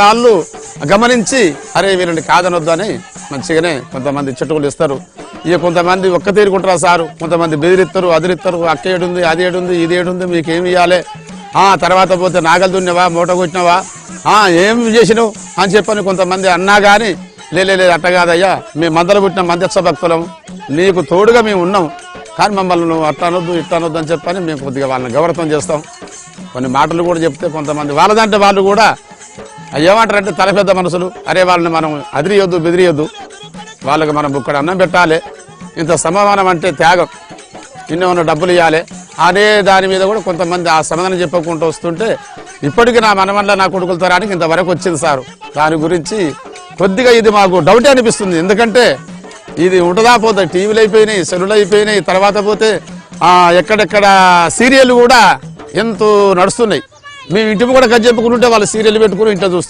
వాళ్ళు గమనించి అరే వీళ్ళని కాదనొద్దు అని మంచిగానే కొంతమంది చెట్టుకులు ఇస్తారు. ఇక కొంతమంది ఒక్క తీరుకుంటారా సారు, కొంతమంది బెదిరిస్తారు, అదిరిస్తారు. అక్క ఏడుంది, అది ఏడుంది, ఇది ఏడుంది, మీకేమి ఇవ్వాలి, తర్వాత పోతే నాగలు దున్నవా, మూట కొట్టినవా, ఏం చేసినావు అని చెప్పని కొంతమంది అన్నా కానీ లేదు అట్ట కాదయ్యా, మేము మందలు పుట్టిన మందచ్చ భక్తులం, నీకు తోడుగా మేము ఉన్నాం, కానీ మమ్మల్ని నువ్వు అట్ట అనొద్దు ఇట్ట అనొద్దు అని చెప్పని మేము కొద్దిగా వాళ్ళని గౌరవం చేస్తాం. కొన్ని మాటలు కూడా చెప్తే కొంతమంది వాళ్ళదంటే వాళ్ళు కూడా ఏమంటారంటే తల పెద్ద మనసులు, అరే వాళ్ళని మనం అదిరియొద్దు బెదిరియొద్దు, వాళ్ళకి మనం ఇక్కడ అన్నం పెట్టాలి, ఇంత సమాధానం అంటే త్యాగం, ఇన్నేమన్నా డబ్బులు ఇవ్వాలి అనే దాని మీద కూడా కొంతమంది ఆ సమాధానం చెప్పకుండా వస్తుంటే ఇప్పటికీ నా మనవల్ల నా కొడుకుల తరానికి ఇంతవరకు వచ్చింది సారు. దాని గురించి కొద్దిగా ఇది మాకు డౌటే అనిపిస్తుంది. ఎందుకంటే ఇది ఉంటుందా పోతే టీవీలు అయిపోయినాయి, సెల్లులు అయిపోయినాయి, తర్వాత పోతే ఎక్కడెక్కడ సీరియల్ కూడా ఎంతో నడుస్తున్నాయి. మేము ఇంటి కూడా కజ్జెప్పుకుంటుంటే వాళ్ళు సీరియల్ పెట్టుకుని ఇంట్లో చూస్తాం.